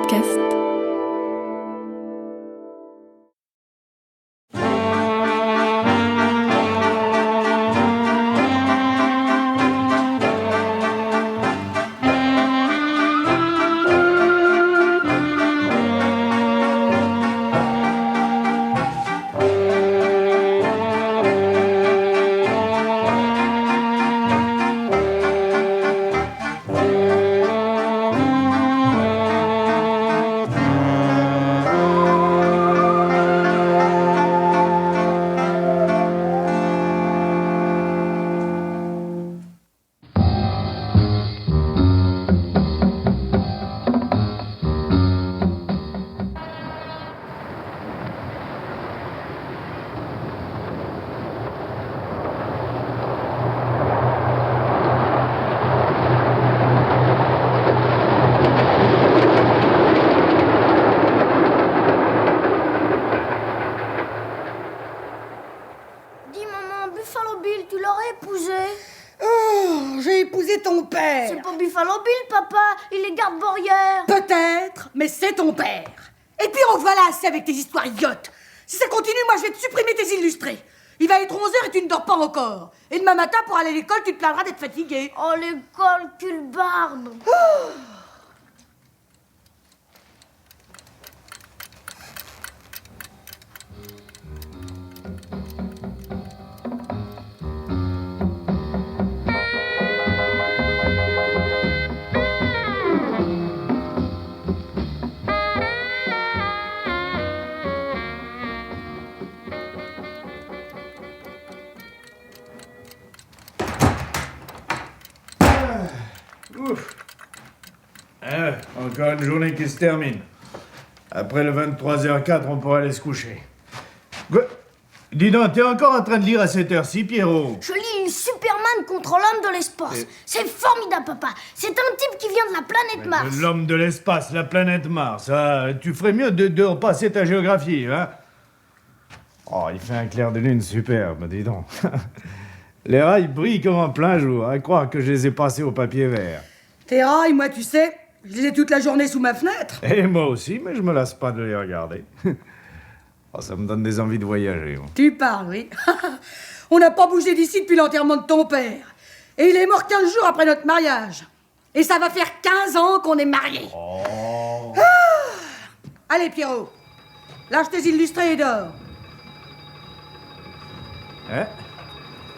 podcast. Dis maman, Buffalo Bill, tu l'aurais épousé? Oh, j'ai épousé ton père. C'est pas Buffalo Bill, papa, il est garde-borrière. Peut-être, mais c'est ton père. Et puis en voilà assez avec tes histoires idiotes. Si ça continue, moi je vais te supprimer tes illustrés. Il va être 11h et tu ne dors pas encore. Et demain matin, pour aller à l'école, tu te plaindras d'être fatigué. Oh, l'école, culbarbe. Ouf. Encore une journée qui se termine. Après le 23h04, on pourra aller se coucher. Quoi? Dis donc, t'es encore en train de lire à cette heure-ci, Pierrot? Je lis une Superman contre l'homme de l'espace. C'est formidable, papa. C'est un type qui vient de la planète Mars. L'homme de l'espace, la planète Mars. Ah, tu ferais mieux de repasser ta géographie, hein? Oh, il fait un clair de lune superbe, dis donc. Les rails brillent comme en plein jour, à croire que je les ai passés au papier vert. Tes rails, moi tu sais, je les ai toute la journée sous ma fenêtre. Et moi aussi, mais je me lasse pas de les regarder. Oh, ça me donne des envies de voyager. Moi. Tu parles, oui. On n'a pas bougé d'ici depuis l'enterrement de ton père. Et il est mort 15 jours après notre mariage. Et ça va faire 15 ans qu'on est mariés. Oh. Allez, Pierrot, lâche tes illustrés et dors. Hein?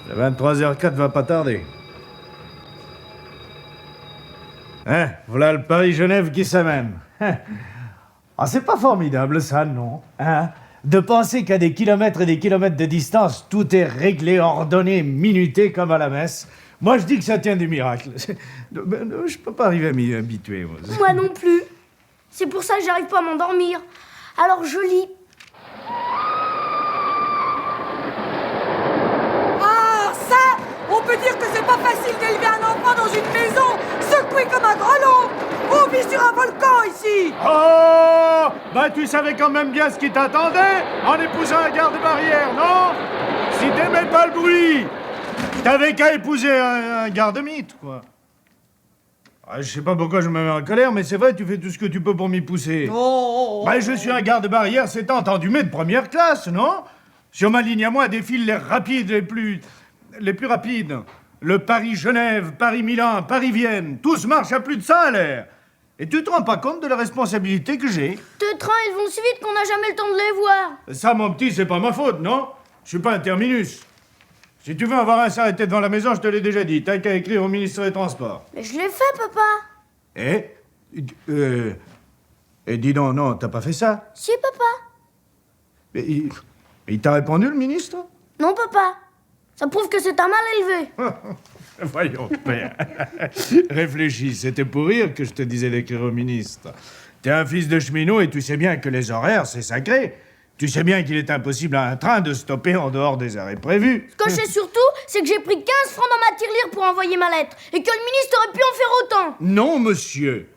Le 23h04 va pas tarder. Hein? Voilà le Paris-Genève qui s'amène. Hein? Ah, c'est pas formidable, ça, non? Hein? De penser qu'à des kilomètres et des kilomètres de distance, tout est réglé, ordonné, minuté comme à la messe. Moi, je dis que ça tient du miracle. Je peux pas arriver à m'y habituer, moi. Moi non plus. C'est pour ça que j'arrive pas à m'endormir. Alors je lis. Ah, ça, on peut dire que c'est pas facile d'élever un enfant dans une maison, secoué comme un grelot. On vit sur un volcan ici. Oh! Bah, tu savais quand même bien ce qui t'attendait en épousant un garde-barrière, non? Si t'aimais pas le bruit, t'avais qu'à épouser un garde-mythe, quoi. Ah, je sais pas pourquoi je me mets en colère, mais c'est vrai, tu fais tout ce que tu peux pour m'y pousser. Bah, je suis un garde-barrière, c'est entendu, mais de première classe, non? Sur ma ligne à moi défilent les rapides les plus rapides. Le Paris-Genève, Paris-Milan, Paris-Vienne, tous marchent à plus de 100 à l'heure. Et tu te rends pas compte de la responsabilité que j'ai? Deux trains, ils vont si vite qu'on n'a jamais le temps de les voir. Ça, mon petit, c'est pas ma faute, non? Je suis pas un terminus. Si tu veux avoir un s'arrêter devant la maison, je te l'ai déjà dit. T'as qu'à écrire au ministre des Transports. Mais je l'ai fait, papa. Et dis donc, non, t'as pas fait ça? Si, papa. Mais il t'a répondu, le ministre? Non, papa. Ça prouve que c'est un mal élevé. Voyons, père. Réfléchis, c'était pour rire que je te disais d'écrire au ministre. T'es un fils de cheminot et tu sais bien que les horaires, c'est sacré. Tu sais bien qu'il est impossible à un train de stopper en dehors des arrêts prévus. Ce que je sais surtout, c'est que j'ai pris 15 francs dans ma tirelire pour envoyer ma lettre. Et que le ministre aurait pu en faire autant. Non, monsieur.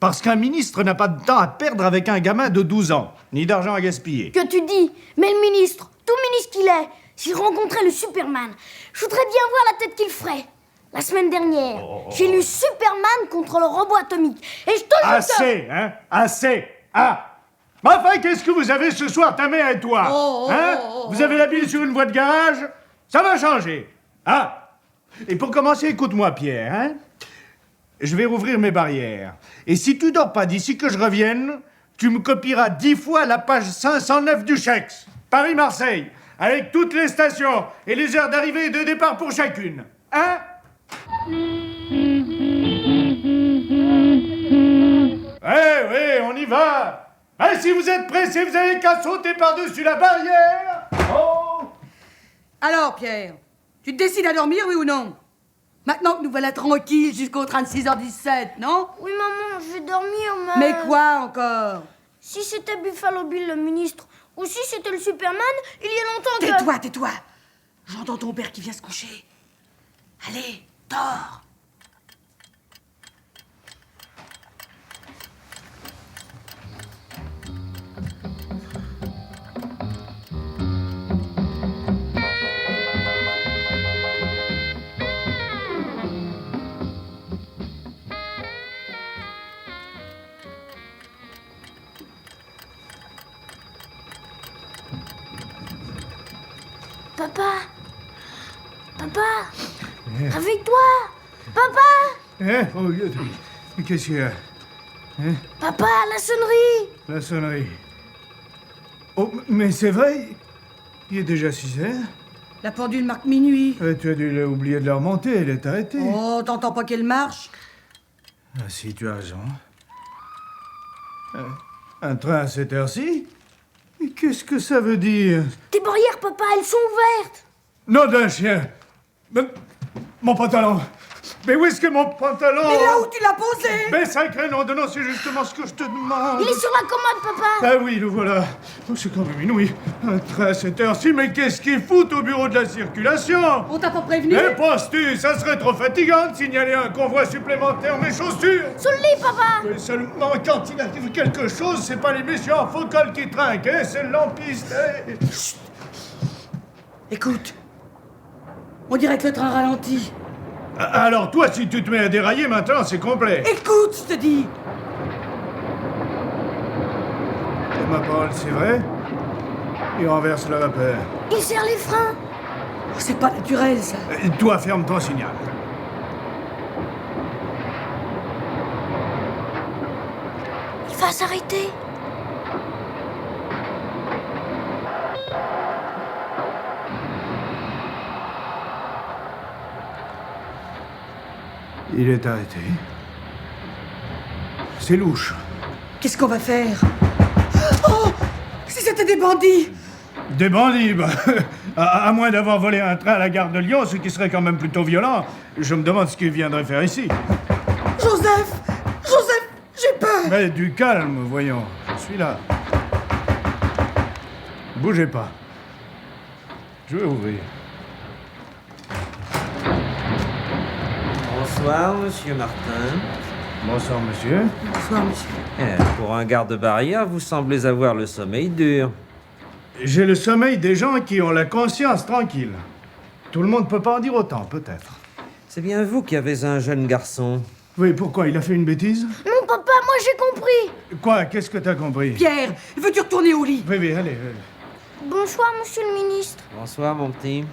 Parce qu'un ministre n'a pas de temps à perdre avec un gamin de 12 ans. Ni d'argent à gaspiller. Que tu dis? Mais le ministre, tout ministre qu'il est, s'il rencontrait le Superman, je voudrais bien voir la tête qu'il ferait. La semaine dernière, j'ai lu Superman contre le robot atomique. Et je te jure que... Assez, hein? Assez! Ah! Mais enfin, qu'est-ce que vous avez ce soir, ta mère et toi? Vous avez la bille sur une voie de garage? Ça va changer. Ah! Et pour commencer, écoute-moi, Pierre, hein? Je vais rouvrir mes barrières. Et si tu dors pas d'ici que je revienne, tu me copieras 10 fois la page 509 du Chex. Paris-Marseille, avec toutes les stations et les heures d'arrivée et de départ pour chacune. Hein? Oui, on y va. Hein, si vous êtes pressés, vous avez qu'à sauter par-dessus la barrière. Oh! Alors, Pierre, tu te décides à dormir, oui ou non? Maintenant que nous voilà tranquilles jusqu'au train de 6h17, non? Oui, maman, je vais dormir, mais... Mais quoi encore? Si c'était Buffalo Bill, le ministre, ou si c'était le Superman, il y a longtemps que... Tais-toi, tais-toi. J'entends ton père qui vient se coucher. Allez, dors. Papa! Papa! Réveille-toi! Papa! Oh, qu'est-ce qu'il y a? Papa, la sonnerie! La sonnerie. Oh, mais c'est vrai. Il est déjà 6 heures. La pendule marque minuit. Tu as dû oublier de la remonter, elle est arrêtée. Oh, t'entends pas qu'elle marche? Ah si, tu as raison. Un train à cette heure-ci? Mais qu'est-ce que ça veut dire? Tes barrières, papa, elles sont ouvertes! Nom d'un chien! Mon pantalon! Mais où est-ce que mon pantalon? Mais là où tu l'as posé! Mais sacré nom de nom, c'est justement ce que je te demande! Il est sur la commode, papa! Ah oui, le voilà! Oh, c'est quand même inouï! Un train à cette heure-ci, mais qu'est-ce qu'il fout au bureau de la circulation? On t'a pas prévenu? Eh, penses-tu, ça serait trop fatigant de signaler un convoi supplémentaire, mes chaussures? Sous le lit, papa! Mais seulement, quand il arrive quelque chose, c'est pas les messieurs en faux col qui trinquent, hein, c'est le lampiste. Chut. Écoute, on dirait que le train ralentit. Alors toi, si tu te mets à dérailler maintenant, c'est complet. Écoute, je te dis. Et ma parole, c'est vrai? Il renverse la vapeur. Il serre les freins! Oh, c'est pas naturel, ça. Toi, ferme ton signal. Il va s'arrêter! Il est arrêté. C'est louche. Qu'est-ce qu'on va faire? Oh! Si c'était des bandits! Des bandits, bah, à moins d'avoir volé un train à la gare de Lyon, ce qui serait quand même plutôt violent, je me demande ce qu'ils viendraient faire ici. Joseph! Joseph! J'ai peur! Mais du calme, voyons. Je suis là. Bougez pas. Je vais ouvrir. Bonsoir, monsieur Martin. Bonsoir, monsieur. Bonsoir, monsieur. Pour un garde-barrière, vous semblez avoir le sommeil dur. J'ai le sommeil des gens qui ont la conscience tranquille. Tout le monde peut pas en dire autant, peut-être. C'est bien vous qui avez un jeune garçon. Oui, pourquoi? Il a fait une bêtise? Non, papa, moi j'ai compris! Quoi? Qu'est-ce que t'as compris? Pierre, veux-tu retourner au lit? Oui, allez. Bonsoir, monsieur le ministre. Bonsoir, mon petit.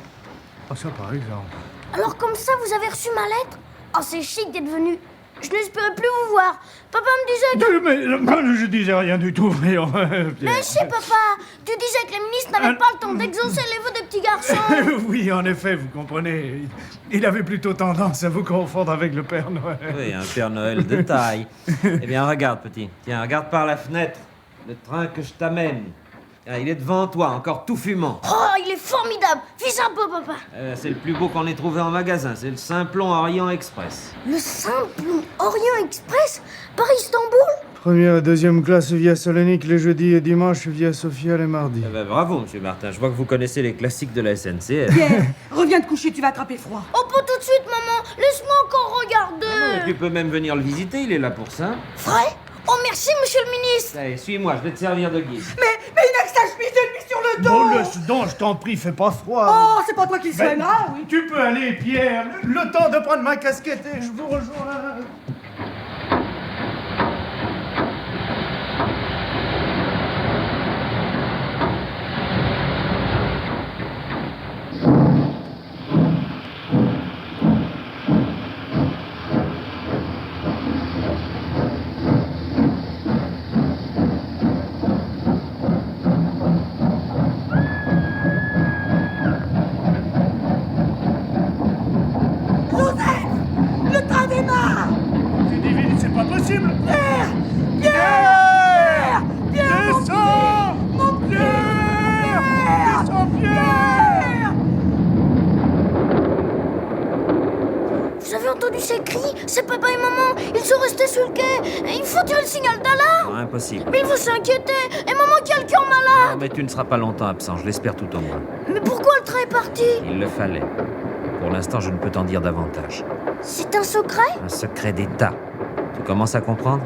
Oh, ça, par exemple. Alors comme ça, vous avez reçu ma lettre? Oh, c'est chic d'être venu. Je n'espérais plus vous voir. Papa me disait que... Mais je disais rien du tout, voyons. Mais si, papa! Tu disais que les ministres n'avaient pas le temps d'exaucer les vœux des petits garçons. Oui, en effet, vous comprenez. Il avait plutôt tendance à vous confondre avec le Père Noël. Oui, un Père Noël de taille. Eh bien, regarde, petit. Tiens, regarde par la fenêtre. Le train que je t'amène. Ah, il est devant toi, encore tout fumant. Oh, il est formidable! Fais un peu, papa! C'est le plus beau qu'on ait trouvé en magasin. C'est le Simplon Orient Express. Le Simplon Orient Express? Paris-Istanbul? Première et deuxième classe via Salonique les jeudis et dimanches, via Sofia les mardis. Eh ben, bravo, monsieur Martin. Je vois que vous connaissez les classiques de la SNCF. Pierre, reviens te coucher, tu vas attraper froid. Oh, pas tout de suite, maman! Laisse-moi encore regarder! Tu peux même venir le visiter, il est là pour ça. Vrai? Oh, merci, monsieur le ministre! Allez, suis-moi, je vais te servir de guide. Mais il n'a que ça chemise de nuit sur ferme Bon, donc. laisse donc, je t'en prie, fais pas froid. Oh, c'est pas toi qui le Ben, soigne, hein, oui. Tu peux aller, Pierre. Le temps de prendre ma casquette et je vous rejoins. Joseph, le train démarre. C'est divin, c'est pas possible. Pierre, Pierre, Pierre, mon Descends, mon Pierre. Pierre, Descends, Pierre. Vous avez entendu ces cris? C'est papa et maman. Ils sont restés sur le quai. Il faut tirer le signal d'alarme. Non, impossible. Mais il faut s'inquiéter. Et maman qui a le cœur Non, malade. mais tu ne seras pas longtemps absent, je l'espère tout au moins. Mais pourquoi le train est parti? Il le fallait. Pour l'instant, je ne peux t'en dire davantage. C'est un secret? Un secret d'État. Tu commences à comprendre?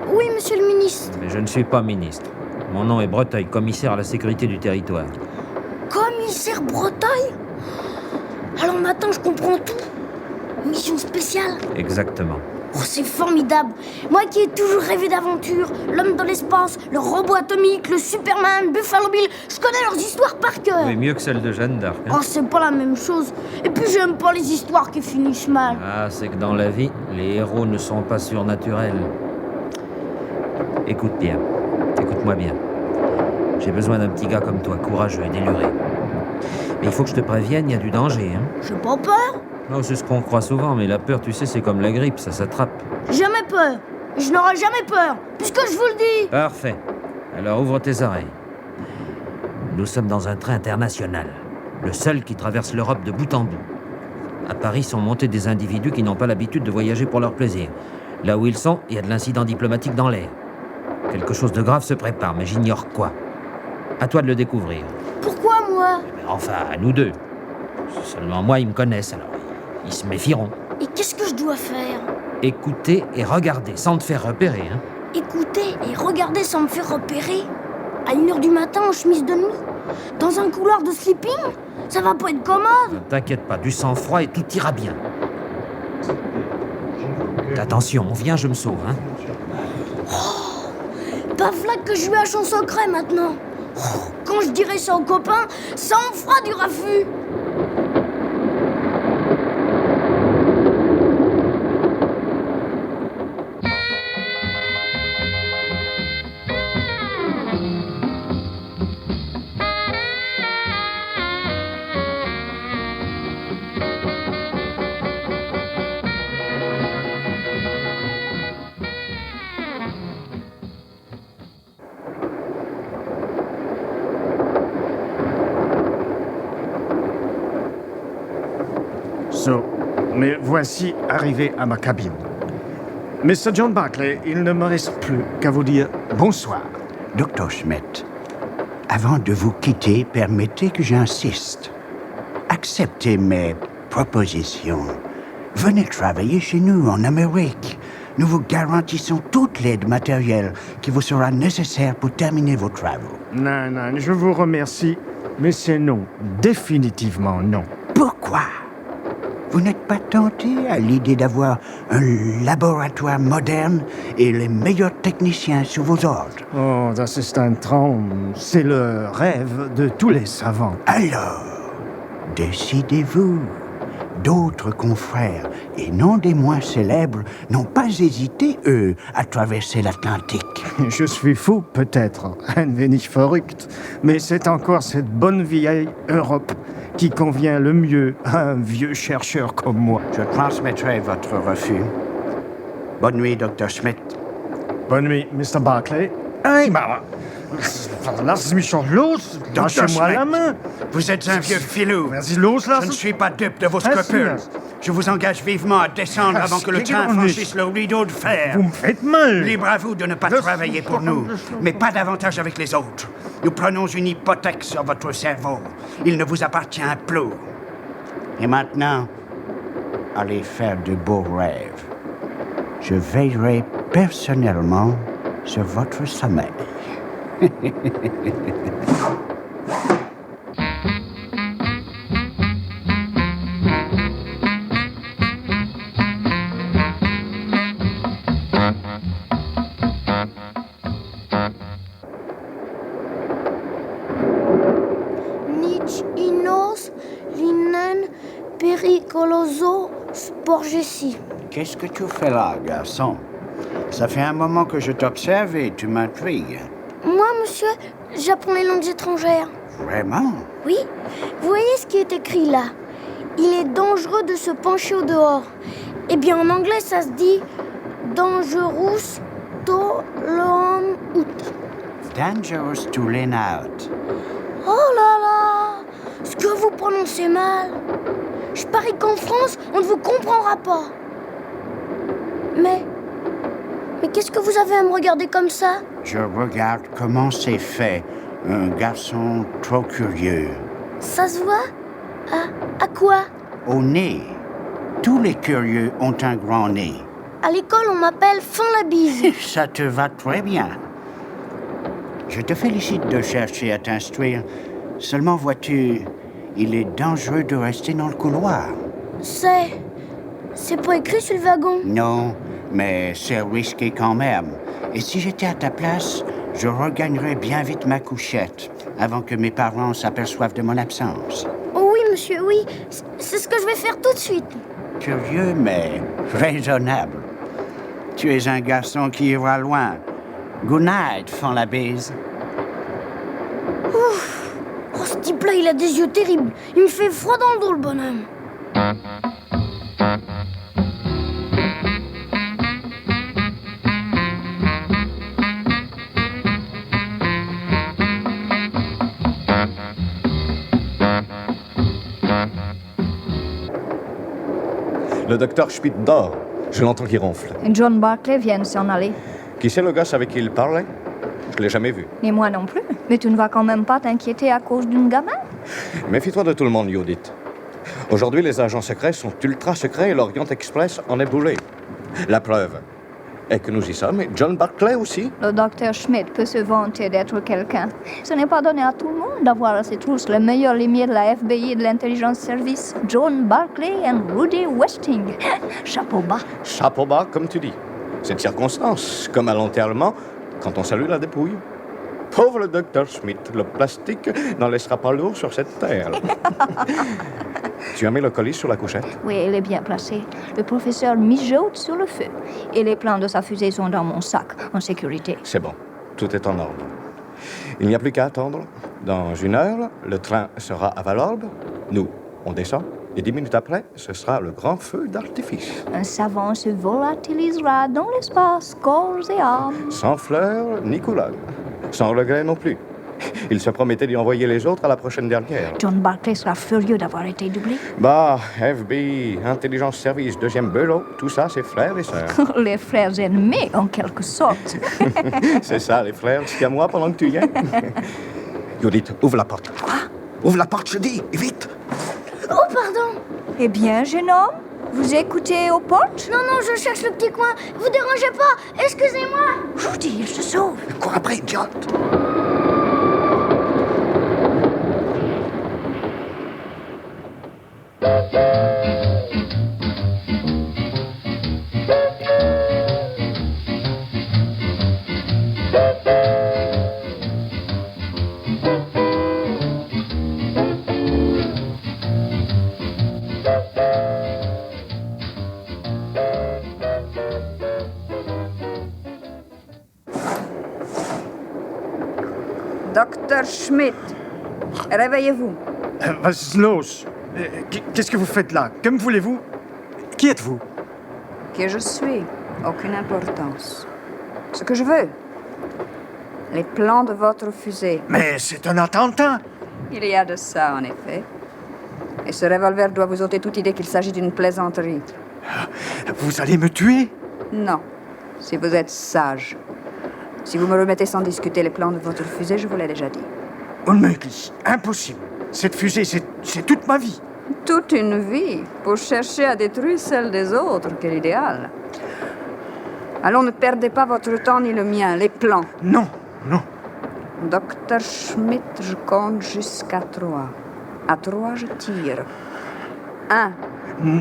Oui, monsieur le ministre. Mais je ne suis pas ministre. Mon nom est Breteuil, commissaire à la sécurité du territoire. Commissaire Breteuil? Alors maintenant, je comprends tout. Mission spéciale. Exactement. Oh, c'est formidable. Moi qui ai toujours rêvé d'aventure, l'homme dans l'espace, le robot atomique, le Superman, Buffalo Bill, je connais leurs histoires par cœur. Oui, mieux que celle de Jeanne d'Arc. Hein? Oh, c'est pas la même chose. Et puis j'aime pas les histoires qui finissent mal. Ah, c'est que dans la vie, les héros ne sont pas surnaturels. Écoute bien. Écoute-moi bien. J'ai besoin d'un petit gars comme toi, courageux et déluré. Mais il faut que je te prévienne, il y a du danger, hein. J'ai pas peur. Non, c'est ce qu'on croit souvent, mais la peur, tu sais, c'est comme la grippe, ça s'attrape. Jamais peur. Je n'aurai jamais peur, puisque je vous le dis. Parfait. Alors ouvre tes oreilles. Nous sommes dans un train international, le seul qui traverse l'Europe de bout en bout. À Paris sont montés des individus qui n'ont pas l'habitude de voyager pour leur plaisir. Là où ils sont, il y a de l'incident diplomatique dans l'air. Quelque chose de grave se prépare, mais j'ignore quoi. À toi de le découvrir. Pourquoi moi? Mais enfin, à nous deux. Seulement moi, ils me connaissent, alors ils se méfieront. Et qu'est-ce que je dois faire? Écouter et regarder, sans te faire repérer, hein. Écouter et regarder sans me faire repérer? À 1h du matin en chemise de nuit? Dans un couloir de sleeping? Ça va pas être commode. Ne t'inquiète pas, du sang-froid et tout ira bien. Attention, on vient, je me sauve, hein. Pas flac que je lui hache son secret maintenant. Oh, quand je dirai ça aux copains, ça en fera du raffut. Mais voici arrivé à ma cabine. Mr. John Barclay, il ne me reste plus qu'à vous dire bonsoir. Docteur Schmidt, avant de vous quitter, permettez que j'insiste. Acceptez mes propositions. Venez travailler chez nous en Amérique. Nous vous garantissons toute l'aide matérielle qui vous sera nécessaire pour terminer vos travaux. Non, je vous remercie, mais c'est non. Définitivement non. Pourquoi? Vous n'êtes pas tenté à l'idée d'avoir un laboratoire moderne et les meilleurs techniciens sous vos ordres? Oh, das ist ein Traum. C'est le rêve de tous les savants. Alors, décidez-vous. D'autres confrères, et non des moins célèbres, n'ont pas hésité, eux, à traverser l'Atlantique. Je suis fou, peut-être, ein wenig verrückt, mais c'est encore cette bonne vieille Europe qui convient le mieux à un vieux chercheur comme moi. Je transmettrai votre refus. Bonne nuit, Dr. Schmidt. Bonne nuit, Mr. Barclay. Hey, Mama! Lass mich doch los! Lâchez-moi la main! Vous êtes un vieux filou. Vas-y, loslassen! Je ne suis pas dupe de vos scrupules. Je vous engage vivement à descendre avant que le train franchisse le rideau de fer. Vous me faites mal! Libre à vous de ne pas travailler pour nous, mais pas davantage avec les autres. Nous prenons une hypothèque sur votre cerveau. Il ne vous appartient plus. Et maintenant, allez faire de beaux rêves. Je veillerai personnellement sur votre sommeil. merci. Qu'est-ce que tu fais là, garçon? Ça fait un moment que je t'observe et tu m'intrigues. Moi, monsieur, j'apprends les langues étrangères. Vraiment? Oui, vous voyez ce qui est écrit là? Il est dangereux de se pencher au dehors. Eh bien, en anglais, ça se dit dangerous to lean out. Dangerous to lean out. Oh là là, ce que vous prononcez mal. Je parie qu'en France, on ne vous comprendra pas. Mais qu'est-ce que vous avez à me regarder comme ça? Je regarde comment c'est fait. Un garçon trop curieux. Ça se voit? À quoi? Au nez. Tous les curieux ont un grand nez. À l'école, on m'appelle Fin la bise. Ça te va très bien. Je te félicite de chercher à t'instruire. Seulement, vois-tu, il est dangereux de rester dans le couloir. C'est pas écrit sur le wagon. Non, mais c'est risqué quand même. Et si j'étais à ta place, je regagnerais bien vite ma couchette avant que mes parents s'aperçoivent de mon absence. Oh oui, monsieur, oui. C'est ce que je vais faire tout de suite. Curieux, mais raisonnable. Tu es un garçon qui ira loin. Good night, Fin la bise. Oh, ce type-là, il a des yeux terribles. Il me fait froid dans le dos, le bonhomme. Le docteur Schmidt dort. Je l'entends qui ronfle. John Barclay vient de s'en aller. Qui c'est le gosse avec qui il parlait? Je l'ai jamais vu. Et moi non plus. Mais tu ne vas quand même pas t'inquiéter à cause d'une gamin? Méfie-toi de tout le monde, Judith. Aujourd'hui, les agents secrets sont ultra secrets et l'Orient Express en est boulé. La preuve est que nous y sommes, et John Barclay aussi. Le docteur Schmidt peut se vanter d'être quelqu'un. Ce n'est pas donné à tout le monde d'avoir à ses trousses le meilleur limier de la FBI et de l'Intelligence Service, John Barclay et Rudy Westing. Chapeau bas. Chapeau bas, comme tu dis. C'est une circonstance, comme à l'enterrement, quand on salue la dépouille. Pauvre le docteur Schmidt, le plastique n'en laissera pas lourd sur cette terre. Tu as mis le colis sur la couchette? Oui, il est bien placé. Le professeur mijote sur le feu. Et les plans de sa fusée sont dans mon sac, en sécurité. C'est bon, tout est en ordre. Il n'y a plus qu'à attendre. Dans 1 heure, le train sera à Valorbe. Nous, on descend. Et 10 minutes après, ce sera le grand feu d'artifice. Un savant se volatilisera dans l'espace, corps et âme. Sans fleurs ni couleurs. Sans regret non plus. Il se promettait d'y envoyer les autres à la prochaine dernière. John Barclay sera furieux d'avoir été doublé. Bah, FBI, Intelligence Service, 2e bureau, tout ça, c'est frères et sœurs. Les frères ennemis, en quelque sorte. C'est ça, les frères. Tiens-moi pendant que tu y es. Judith, ouvre la porte. Quoi? Ouvre la porte, je dis, et vite. Oh, pardon. Eh bien, jeune homme, vous écoutez aux portes? Non, je cherche le petit coin. Vous dérangez pas. Excusez-moi. Je vous dis, il se sauve. Cours après, idiote. Docteur Schmidt, réveillez-vous. Was ist los? Qu'est-ce que vous faites là? Que me voulez-vous? Qui êtes-vous? Qui je suis, aucune importance. Ce que je veux, les plans de votre fusée. Mais c'est un attentat! Il y a de ça, en effet. Et ce revolver doit vous ôter toute idée qu'il s'agit d'une plaisanterie. Vous allez me tuer? Non, si vous êtes sage. Si vous me remettez sans discuter les plans de votre fusée, je vous l'ai déjà dit. Unmöglich. Impossible. Cette fusée, c'est toute ma vie. Toute une vie pour chercher à détruire celle des autres, quel idéal. Allons, ne perdez pas votre temps ni le mien, les plans. Non. Docteur Schmidt, je compte jusqu'à 3. À 3, je tire. 1.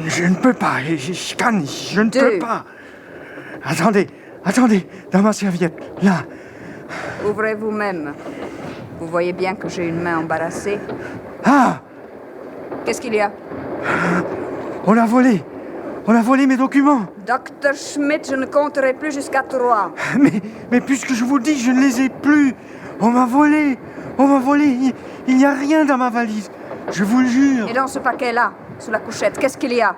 Je ne peux pas. Ich kann nicht. Je ne 2. peux pas. Attendez, dans ma serviette, là. Ouvrez vous-même. Vous voyez bien que j'ai une main embarrassée. Ah! Qu'est-ce qu'il y a? On l'a volé. On a volé mes documents. Docteur Schmidt, je ne compterai plus jusqu'à 3. Mais puisque je vous le dis, je ne les ai plus. On m'a volé. On m'a volé. Il n'y a rien dans ma valise. Je vous le jure. Et dans ce paquet-là, sous la couchette, qu'est-ce qu'il y a?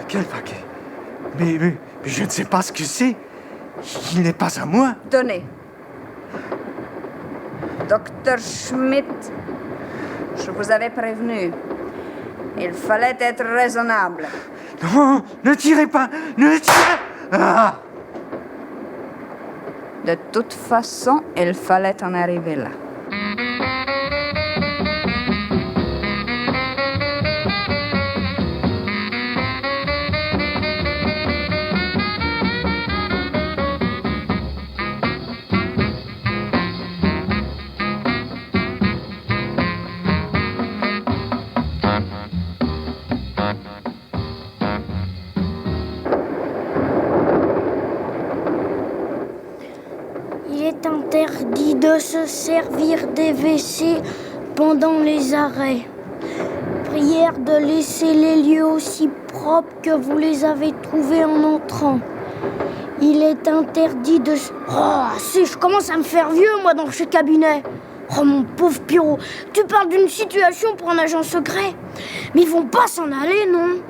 Quel paquet? Mais je ne sais pas ce que c'est. Il n'est pas à moi. Donnez. Docteur Schmidt, je vous avais prévenu. Il fallait être raisonnable. Non, ne tirez pas. Ne tirez pas. De toute façon, il fallait en arriver là. Il est interdit de se servir des WC pendant les arrêts. Prière de laisser les lieux aussi propres que vous les avez trouvés en entrant. Il est interdit de... Oh, si, je commence à me faire vieux, moi, dans ce cabinet. Oh, mon pauvre Pierrot, tu parles d'une situation pour un agent secret. Mais ils vont pas s'en aller, non?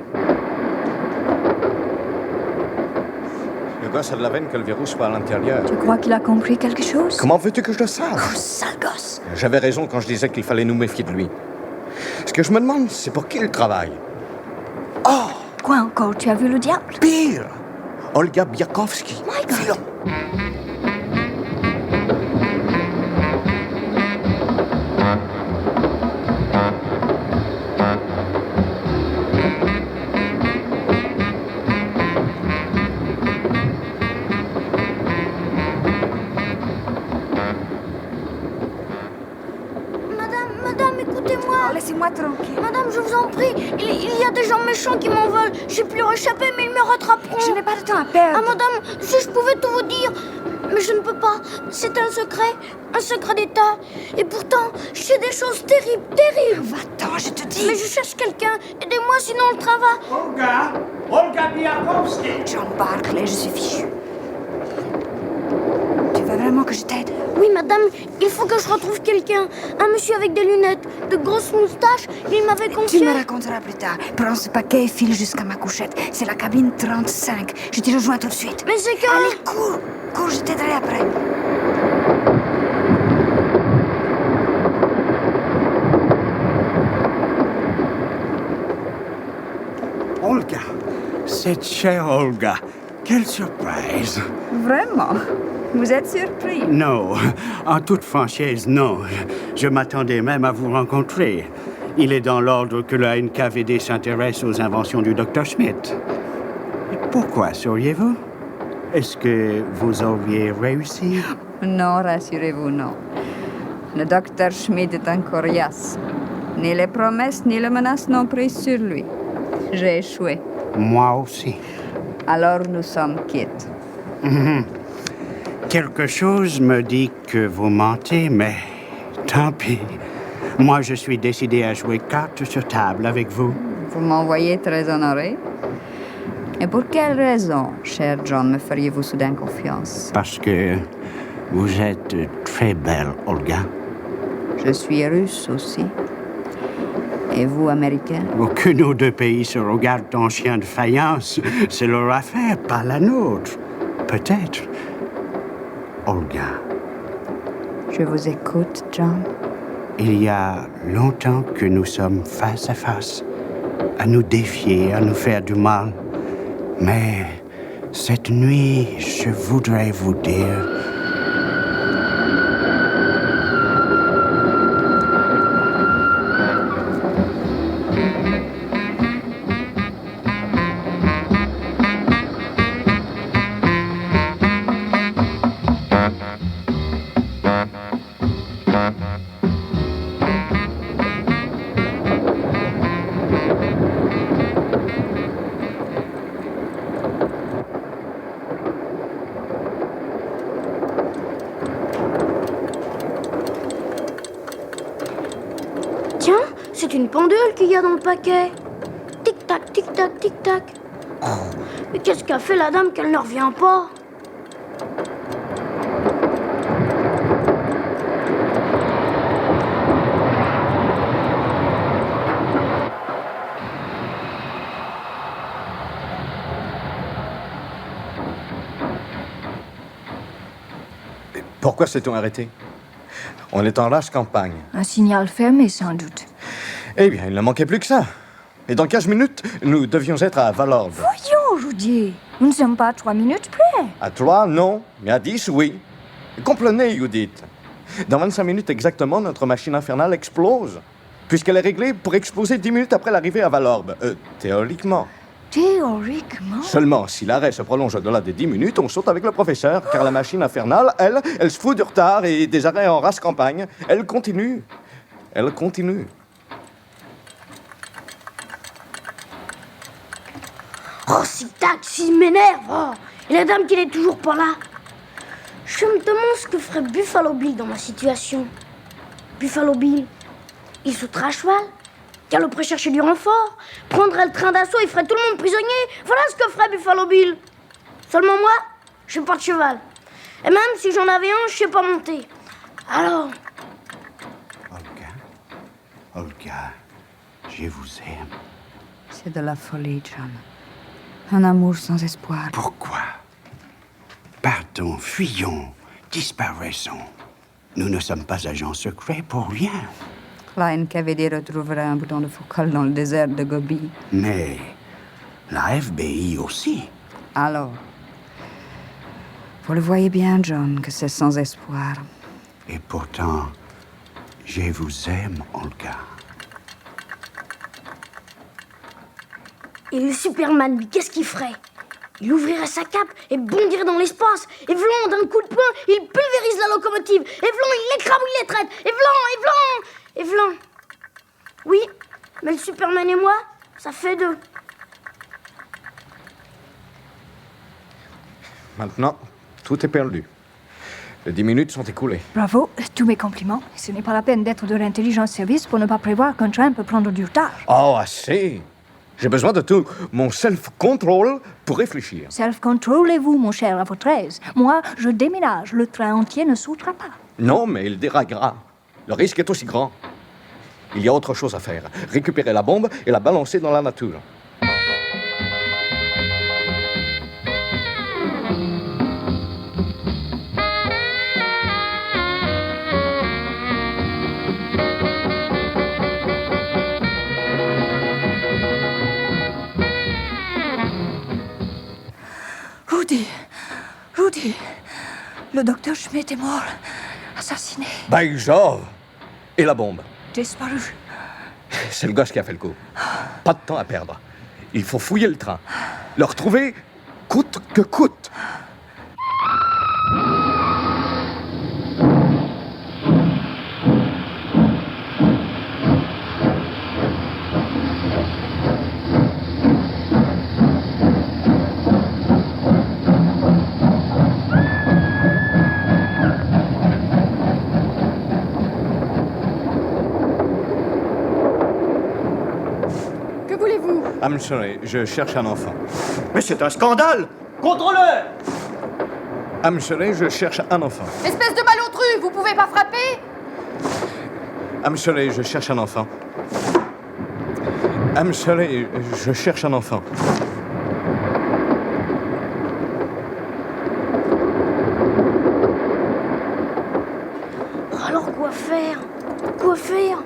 Le gosse a de la veine que le verrou soit à l'intérieur. Tu crois qu'il a compris quelque chose? Comment veux-tu que je le sache? Oh, sale gosse! J'avais raison quand je disais qu'il fallait nous méfier de lui. Ce que je me demande, c'est pour qui il travaille. Oh! Quoi encore? Tu as vu le diable? Pire! Olga Biakovsky. My God! Filon. Madame, écoutez-moi. Laissez-moi tranquille. Madame, je vous en prie, il y a des gens méchants qui m'en veulent. J'ai pu leur échapper, mais ils me rattraperont. Je n'ai pas de temps à perdre. Ah, madame, si je pouvais tout vous dire, mais je ne peux pas. C'est un secret d'État. Et pourtant, je sais des choses terribles, terribles. Va-t'en, je te dis. Mais je cherche quelqu'un. Aidez-moi, sinon le travail. Olga Biakovsky. John Barclay, je suis fichu. Tu veux vraiment que je t'aide? Oui, madame, il faut que je retrouve quelqu'un. Un monsieur avec des lunettes, de grosses moustaches. Il m'avait Tu confié. me raconteras plus tard. Prends ce paquet et file jusqu'à ma couchette. C'est la cabine 35. Je te rejoins tout de suite. Mais c'est que... Allez, cours. Cours, je t'aiderai après. Olga, cette chère Olga, quelle surprise. Vraiment? Vous êtes surpris? Non, en toute franchise, non. Je m'attendais même à vous rencontrer. Il est dans l'ordre que la NKVD s'intéresse aux inventions du Dr. Schmidt. Pourquoi sauriez-vous? Est-ce que vous auriez réussi? Non, rassurez-vous, non. Le docteur Schmidt est un coriace. Ni les promesses ni les menaces n'ont pris sur lui. J'ai échoué. Moi aussi. Alors nous sommes quittes. Quelque chose me dit que vous mentez, mais tant pis. Moi, je suis décidé à jouer carte sur table avec vous. Vous m'envoyez très honoré. Et pour quelle raison, cher John, me feriez-vous soudain confiance? Parce que vous êtes très belle, Olga. Je suis russe aussi. Et vous, américain? Que nos deux pays se regardent en chien de faïence, c'est leur affaire, pas la nôtre. Peut-être. Olga, Je vous écoute, John. il y a longtemps que nous sommes face à face, à nous défier, à nous faire du mal. Mais cette nuit, je voudrais vous dire... C'est une pendule qu'il y a dans le paquet. Tic-tac, tic-tac, tic-tac. Oh, Mais qu'est-ce qu'a fait la dame qu'elle ne revient pas? Pourquoi s'est-on arrêté? On est en rase campagne. Un signal fermé, sans doute. Eh bien, il ne manquait plus que ça. Et dans 15 minutes, nous devions être à Valorbe. Voyons, Rudy. Nous ne sommes pas à 3 minutes près. À 3, non. Mais à 10, oui. Comprenez, Judith. Dans 25 minutes exactement, notre machine infernale explose. Puisqu'elle est réglée pour exploser 10 minutes après l'arrivée à Valorbe. Théoriquement. Théoriquement? Seulement, si l'arrêt se prolonge au-delà des 10 minutes, on saute avec le professeur, car la machine infernale, elle se fout du retard et des arrêts en race campagne. Elle continue. Elle continue. Oh, si taxi m'énerve! Oh. Et la dame qui n'est toujours pas là. Je me demande ce que ferait Buffalo Bill dans ma situation. Buffalo Bill, il sauterait à cheval, galoperait chercher du renfort, prendrait le train d'assaut et ferait tout le monde prisonnier. Voilà ce que ferait Buffalo Bill. Seulement moi, je suis pas de cheval. Et même si j'en avais un, je sais pas monter. Alors... Olga, je vous aime. C'est de la folie, John. Un amour sans espoir. Pourquoi? Partons, fuyons, disparaissons. Nous ne sommes pas agents secrets pour rien. Klein Cavalier retrouvera un bouton de focal dans le désert de Gobi. Mais la FBI aussi. Alors, vous le voyez bien, John, que c'est sans espoir. Et pourtant, je vous aime, Olga. Et le Superman, lui, qu'est-ce qu'il ferait? Il ouvrirait sa cape et bondirait dans l'espace. Et vlan, d'un coup de poing, il pulvérise la locomotive. Et vlan, il l'écrabouille les traites. Et vlan. Oui, mais le Superman et moi, ça fait 2. Maintenant, tout est perdu. Les 10 minutes sont écoulées. Bravo, tous mes compliments. Ce n'est pas la peine d'être de l'intelligence service pour ne pas prévoir qu'un train peut prendre du retard. Oh, assez! J'ai besoin de tout mon self-control pour réfléchir. Self-controlez-vous, mon cher, à votre aise. Moi, je déménage. Le train entier ne sautera pas. Non, mais il déraillera. Le risque est aussi grand. Il y a autre chose à faire. Récupérer la bombe et la balancer dans la nature. Rudy, le docteur Schmidt est mort. Assassiné. By Jove! Et la bombe? Disparu. C'est le gosse qui a fait le coup. Pas de temps à perdre. Il faut fouiller le train. Le retrouver coûte que coûte. I'm sorry, je cherche un enfant. Mais c'est un scandale! Contrôleur! I'm sorry, je cherche un enfant. Espèce de malotru, vous pouvez pas frapper? I'm sorry, je cherche un enfant. I'm sorry, je cherche un enfant. Alors quoi faire? Quoi faire?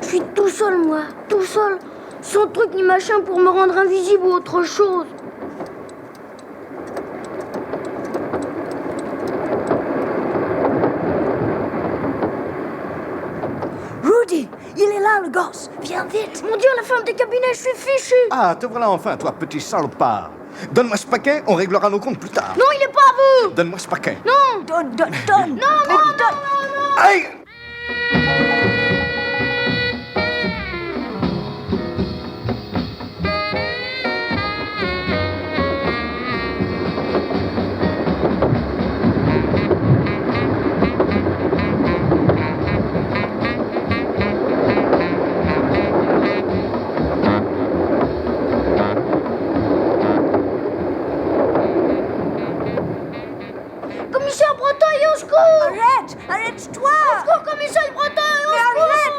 Je suis tout seul, moi, tout seul. Sans truc ni machin pour me rendre invisible ou autre chose. Rudy, il est là, le gosse. Viens vite. Mon Dieu, la femme des cabinets, je suis fichu. Ah, te voilà enfin, toi, petit salopard. Donne-moi ce paquet, on réglera nos comptes plus tard. Non, il est pas à vous. Donne-moi ce paquet. Non. Donne. Non. Aïe! secours! Arrête-toi! Au secours, commissaire Breteuil! Mais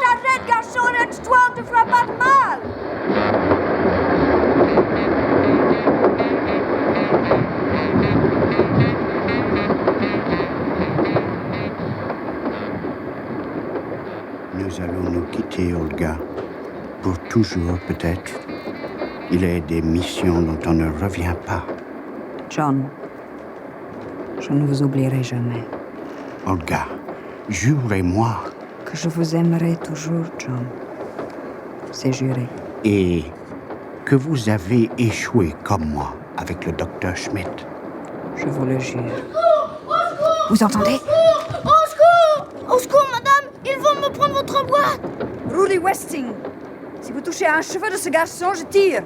arrête, garçon, arrête-toi, on te fera pas de mal! Nous allons nous quitter, Olga. Pour toujours, peut-être. Il y a des missions dont on ne revient pas. John, je ne vous oublierai jamais. Olga, jurez-moi. Que je vous aimerai toujours, John. C'est juré. Et que vous avez échoué comme moi avec le docteur Schmidt. Je vous le jure. Vous entendez? Au secours! Au secours, madame! Ils vont me prendre votre boîte! Rudy Westing, si vous touchez à un cheveu de ce garçon, je tire.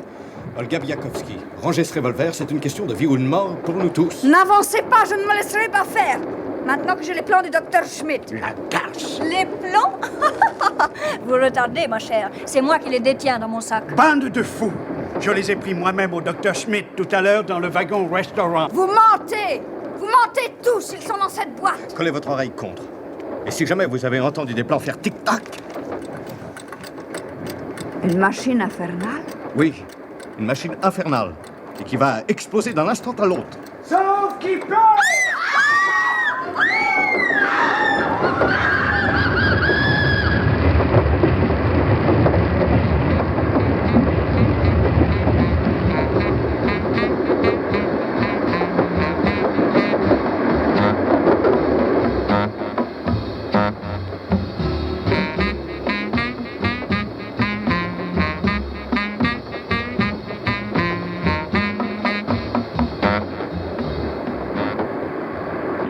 Olga Biakowski, rangez ce revolver, c'est une question de vie ou de mort pour nous tous. N'avancez pas, je ne me laisserai pas faire. Maintenant que j'ai les plans du docteur Schmidt. La garce! Les plans? Vous retardez, ma chère. C'est moi qui les détiens dans mon sac. Bande de fous! Je les ai pris moi-même au docteur Schmidt tout à l'heure dans le wagon restaurant. Vous mentez! Vous mentez tous, ils sont dans cette boîte. Collez votre oreille contre. Et si jamais vous avez entendu des plans faire tic-tac... Une machine infernale? Oui, une machine infernale. Et qui va exploser d'un instant à l'autre. Sauf qui peut!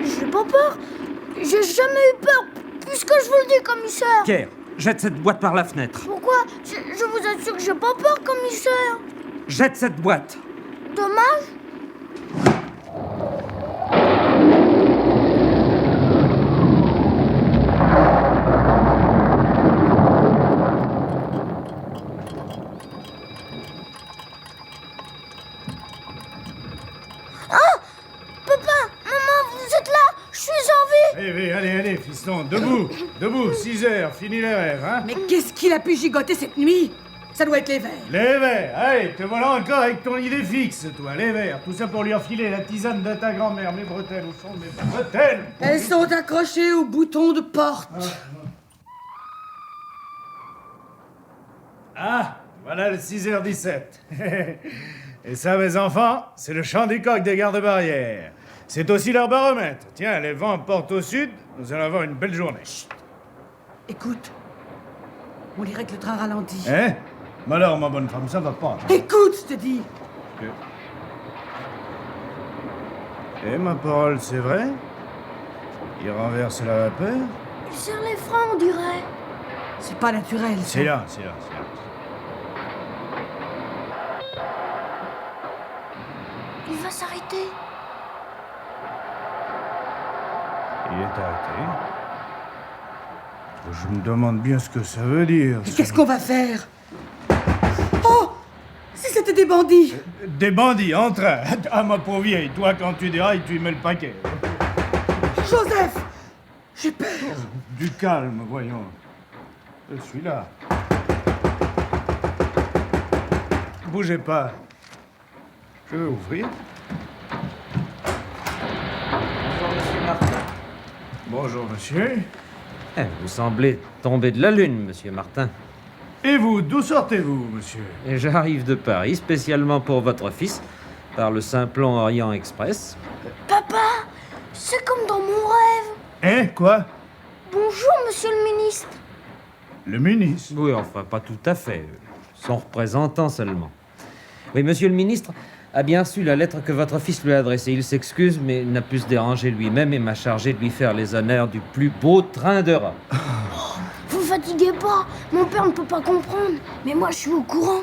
J'ai pas peur. J'ai jamais eu peur, puisque je vous le dis, commissaire. Pierre, jette cette boîte par la fenêtre. Pourquoi? Je vous assure que j'ai pas peur, commissaire. Jette cette boîte. Dommage. Allez, fiston, debout, debout, 6 heures, fini les rêves, hein? Mais qu'est-ce qu'il a pu gigoter cette nuit? Ça doit être les verres. Les verres, allez, te voilà encore avec ton idée fixe, toi, les verres. Tout ça pour lui enfiler la tisane de ta grand-mère. Mes bretelles, où sont mes bretelles? Elles sont accrochées au bouton de porte. Ah, voilà le 6h17. Et ça, mes enfants, c'est le chant du coq des gardes-barrières. C'est aussi leur baromètre. Tiens, les vents portent au sud, nous allons avoir une belle journée. Chut. Écoute, on dirait que le train ralentit. Hein? Mais alors, ma bonne femme, ça va pas. Écoute, je te dis. Eh, ma parole, c'est vrai? Il renverse la vapeur? Il serre les freins, on dirait. C'est pas naturel, ça. C'est là. Il va s'arrêter. Il est arrêté. Je me demande bien ce que ça veut dire. Mais qu'est-ce qu'on va faire? Oh! Si c'était des bandits! Des bandits en train. Ah, ma pauvre vieille, toi, quand tu dérailles, tu y mets le paquet. Joseph! J'ai peur. Du calme, voyons. Je suis là. Bougez pas. Je vais ouvrir. Bonjour, monsieur Martin. Bonjour, monsieur. Vous semblez tomber de la lune, monsieur Martin. Et vous, d'où sortez-vous, monsieur? Et j'arrive de Paris, spécialement pour votre fils, par le Simplon Orient Express. Papa, c'est comme dans mon rêve. Hein, quoi? Bonjour, monsieur le ministre. Le ministre? Oui, enfin, pas tout à fait. Son représentant seulement. Oui, monsieur le ministre a bien reçu la lettre que votre fils lui a adressée. Il s'excuse, mais n'a pu se déranger lui-même et m'a chargé de lui faire les honneurs du plus beau train d'Europe. Vous fatiguez pas. Mon père ne peut pas comprendre. Mais moi, je suis au courant.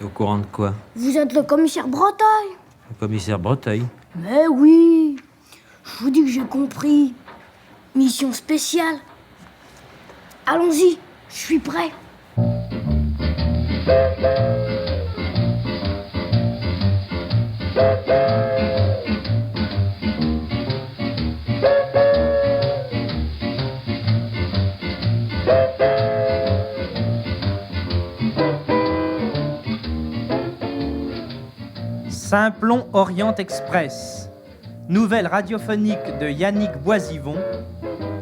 Au courant de quoi? Vous êtes le commissaire Breteuil. Le commissaire Breteuil. Mais oui. Je vous dis que j'ai compris. Mission spéciale. Allons-y. Je suis prêt. Simplon Orient Express, nouvelle radiophonique de Yannick Boisivon,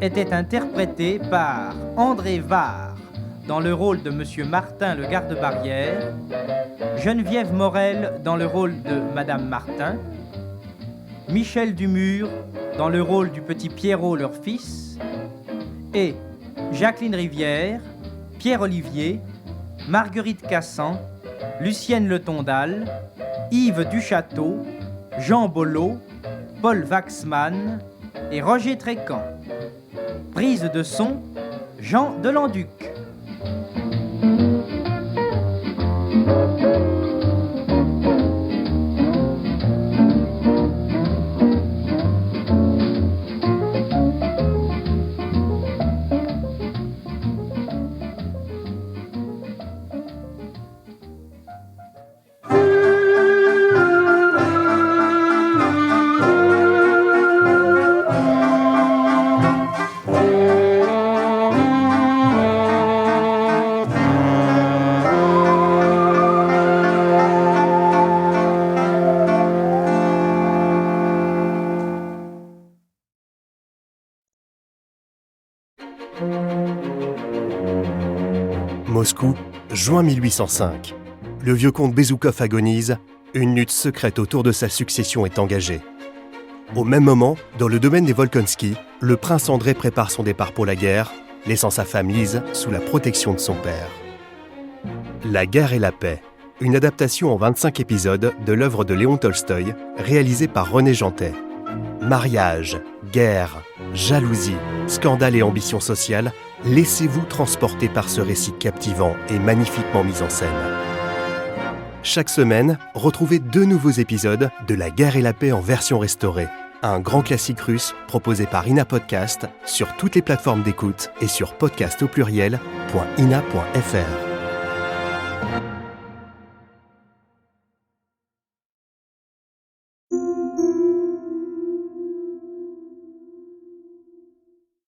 était interprétée par André Var dans le rôle de Monsieur Martin le garde-barrière, Geneviève Morel dans le rôle de Madame Martin, Michel Dumur dans le rôle du petit Pierrot leur fils, et Jacqueline Rivière, Pierre Olivier, Marguerite Cassan, Lucienne Le Tondal, Yves Duchâteau, Jean Bollot, Paul Waxman et Roger Trécan. Prise de son, Jean Delanduc. Moscou, juin 1805. Le vieux comte Bezoukov agonise, une lutte secrète autour de sa succession est engagée. Au même moment, dans le domaine des Volkonsky, le prince André prépare son départ pour la guerre, laissant sa femme Lise sous la protection de son père. La guerre et la paix, une adaptation en 25 épisodes de l'œuvre de Léon Tolstoï, réalisée par René Jantet. Mariage, guerre, jalousie, scandale et ambition sociale, laissez-vous transporter par ce récit captivant et magnifiquement mis en scène. Chaque semaine, retrouvez 2 nouveaux épisodes de La guerre et la paix en version restaurée, un grand classique russe proposé par Ina Podcast sur toutes les plateformes d'écoute et sur podcast au pluriel.ina.fr.